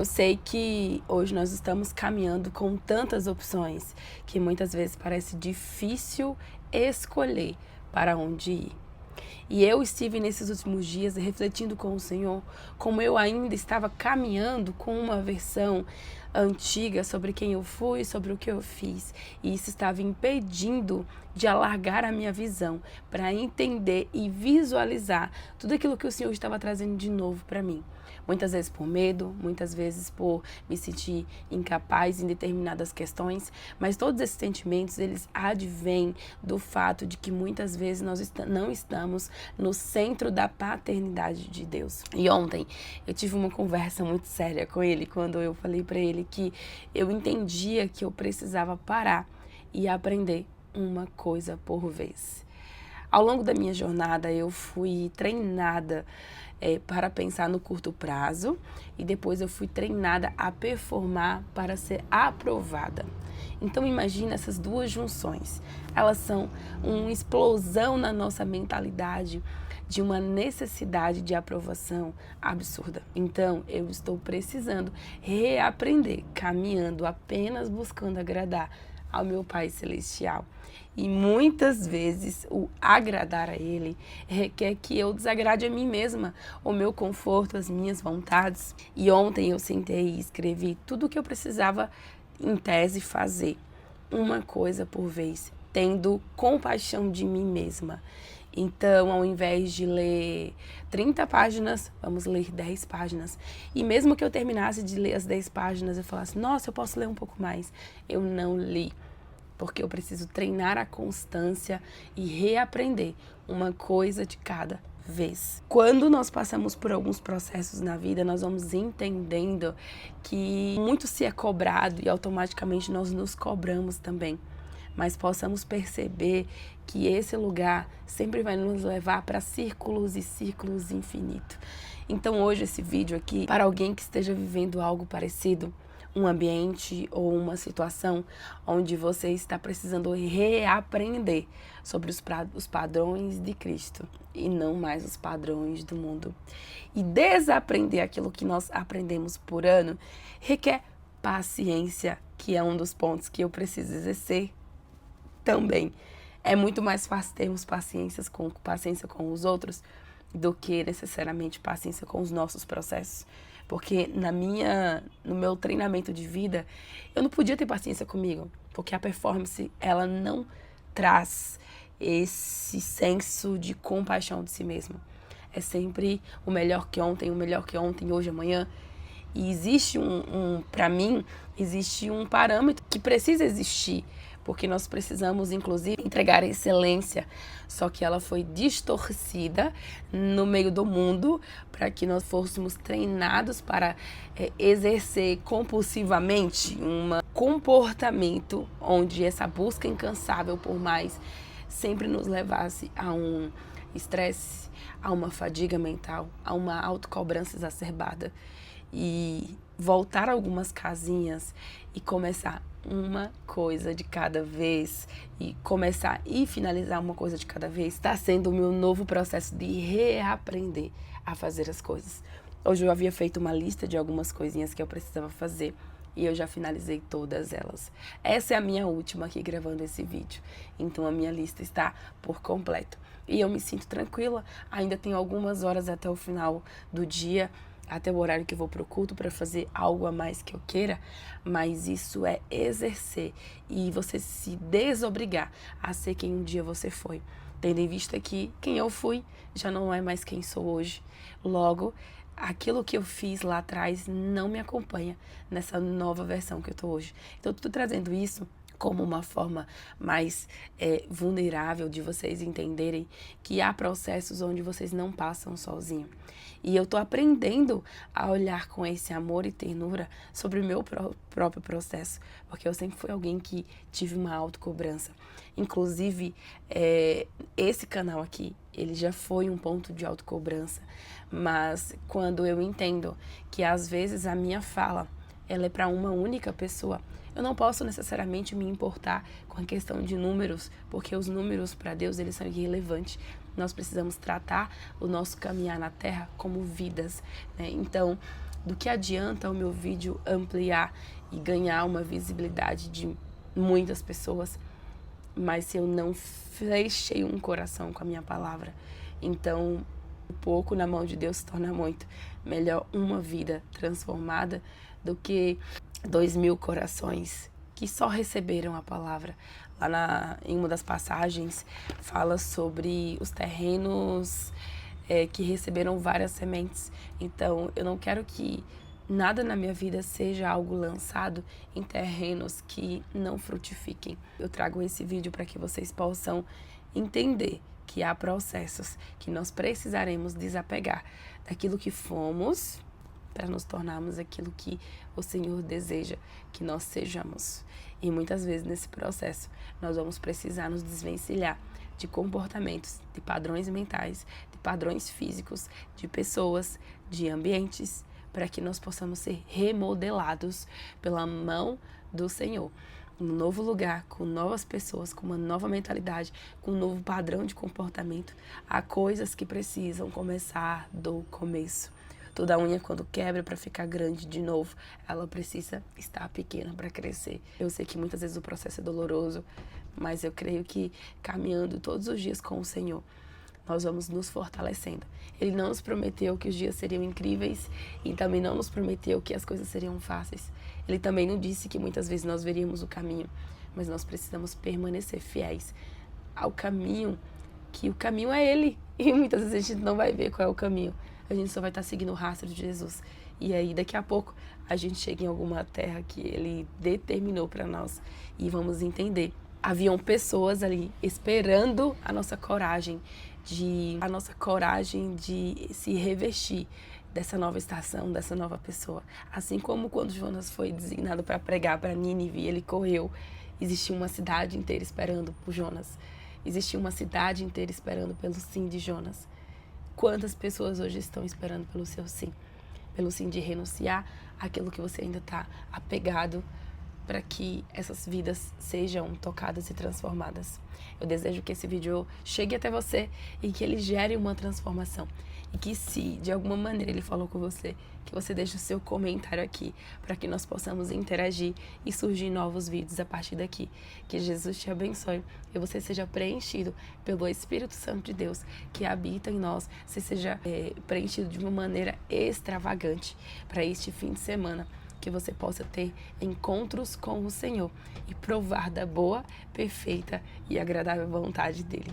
Eu sei que hoje nós estamos caminhando com tantas opções que muitas vezes parece difícil escolher para onde ir. E eu estive nesses últimos dias refletindo com o Senhor como eu ainda estava caminhando com uma versão antiga sobre quem eu fui, sobre o que eu fiz. E isso estava impedindo de alargar a minha visão para entender e visualizar tudo aquilo que o Senhor estava trazendo de novo para mim. Muitas vezes por medo, muitas vezes por me sentir incapaz em determinadas questões, mas todos esses sentimentos, eles advêm do fato de que muitas vezes nós não estamos no centro da paternidade de Deus. E ontem eu tive uma conversa muito séria com ele, quando eu falei para ele que eu entendia que eu precisava parar e aprender uma coisa por vez. Ao longo da minha jornada, eu fui treinada para pensar no curto prazo e depois eu fui treinada a performar para ser aprovada. Então imagina essas duas junções. Elas são uma explosão na nossa mentalidade de uma necessidade de aprovação absurda. Então eu estou precisando reaprender, caminhando apenas buscando agradar ao meu Pai Celestial. E muitas vezes o agradar a Ele requer que eu desagrade a mim mesma, o meu conforto, as minhas vontades. E ontem eu sentei e escrevi tudo o que eu precisava, em tese, fazer. Uma coisa por vez, tendo compaixão de mim mesma. Então, ao invés de ler 30 páginas, vamos ler 10 páginas. E mesmo que eu terminasse de ler as 10 páginas, eu falasse, nossa, eu posso ler um pouco mais. Eu não li, porque eu preciso treinar a constância e reaprender uma coisa de cada vez. Quando nós passamos por alguns processos na vida, nós vamos entendendo que muito se é cobrado e automaticamente nós nos cobramos também. Mas possamos perceber que esse lugar sempre vai nos levar para círculos e círculos infinitos. Então hoje esse vídeo aqui, para alguém que esteja vivendo algo parecido, um ambiente ou uma situação onde você está precisando reaprender sobre os padrões de Cristo e não mais os padrões do mundo. E desaprender aquilo que nós aprendemos por ano requer paciência, que é um dos pontos que eu preciso exercer também. É muito mais fácil termos paciência com os outros do que necessariamente paciência com os nossos processos. Porque no meu treinamento de vida, eu não podia ter paciência comigo, porque a performance, ela não traz esse senso de compaixão de si mesmo. É sempre o melhor que ontem, hoje, amanhã. E existe para mim, existe um parâmetro que precisa existir, porque nós precisamos, inclusive, entregar a excelência, só que ela foi distorcida no meio do mundo para que nós fôssemos treinados para exercer compulsivamente um comportamento onde essa busca incansável por mais sempre nos levasse a um estresse, a uma fadiga mental, a uma autocobrança exacerbada. E voltar algumas casinhas e começar uma coisa de cada vez e começar e finalizar uma coisa de cada vez está sendo o meu novo processo de reaprender a fazer as coisas. Hoje eu havia feito uma lista de algumas coisinhas que eu precisava fazer e eu já finalizei todas elas. Essa é a minha última aqui gravando esse vídeo, então a minha lista está por completo. E eu me sinto tranquila, ainda tenho algumas horas até o final do dia, até o horário que eu vou pro culto para fazer algo a mais que eu queira, mas isso é exercer e você se desobrigar a ser quem um dia você foi. Tendo em vista que quem eu fui já não é mais quem sou hoje. Logo, aquilo que eu fiz lá atrás não me acompanha nessa nova versão que eu tô hoje. Então, eu tô trazendo isso como uma forma mais vulnerável de vocês entenderem que há processos onde vocês não passam sozinhos. E eu tô aprendendo a olhar com esse amor e ternura sobre o meu próprio processo, porque eu sempre fui alguém que tive uma autocobrança. Inclusive, esse canal aqui, ele já foi um ponto de autocobrança, mas quando eu entendo que às vezes a minha fala, ela é para uma única pessoa, eu não posso necessariamente me importar com a questão de números, porque os números para Deus, eles são irrelevantes. Nós precisamos tratar o nosso caminhar na Terra como vidas, né? Então, Do que adianta o meu vídeo ampliar e ganhar uma visibilidade de muitas pessoas, mas se eu não fechei um coração com a minha palavra? Então, um pouco na mão de Deus se torna muito. Melhor uma vida transformada do que 2.000 corações que só receberam a palavra. Lá em uma das passagens fala sobre os terrenos que receberam várias sementes. Então, eu não quero que nada na minha vida seja algo lançado em terrenos que não frutifiquem. Eu trago esse vídeo para que vocês possam entender que há processos que nós precisaremos desapegar daquilo que fomos para nos tornarmos aquilo que o Senhor deseja que nós sejamos. E muitas vezes nesse processo nós vamos precisar nos desvencilhar de comportamentos, de padrões mentais, de padrões físicos, de pessoas, de ambientes, para que nós possamos ser remodelados pela mão do Senhor. Um novo lugar, com novas pessoas, com uma nova mentalidade, com um novo padrão de comportamento. Há coisas que precisam começar do começo. Toda unha, quando quebra para ficar grande de novo, ela precisa estar pequena para crescer. Eu sei que muitas vezes o processo é doloroso, mas eu creio que caminhando todos os dias com o Senhor, nós vamos nos fortalecendo. Ele não nos prometeu que os dias seriam incríveis e também não nos prometeu que as coisas seriam fáceis. Ele também não disse que muitas vezes nós veríamos o caminho, mas nós precisamos permanecer fiéis ao caminho, que o caminho é Ele. E muitas vezes a gente não vai ver qual é o caminho. A gente só vai estar seguindo o rastro de Jesus. E aí, daqui a pouco, a gente chega em alguma terra que Ele determinou para nós e vamos entender. Haviam pessoas ali esperando a nossa coragem de se revestir dessa nova estação, dessa nova pessoa. Assim como quando Jonas foi designado para pregar para Nínive, ele correu. Existia uma cidade inteira esperando por Jonas. Existia uma cidade inteira esperando pelo sim de Jonas. Quantas pessoas hoje estão esperando pelo seu sim? Pelo sim de renunciar àquilo que você ainda está apegado, para que essas vidas sejam tocadas e transformadas. Eu desejo que esse vídeo chegue até você e que ele gere uma transformação. E que se de alguma maneira ele falou com você, que você deixe o seu comentário aqui, para que nós possamos interagir e surgir novos vídeos a partir daqui. Que Jesus te abençoe e você seja preenchido pelo Espírito Santo de Deus que habita em nós. Você seja preenchido de uma maneira extravagante para este fim de semana. Que você possa ter encontros com o Senhor e provar da boa, perfeita e agradável vontade dEle.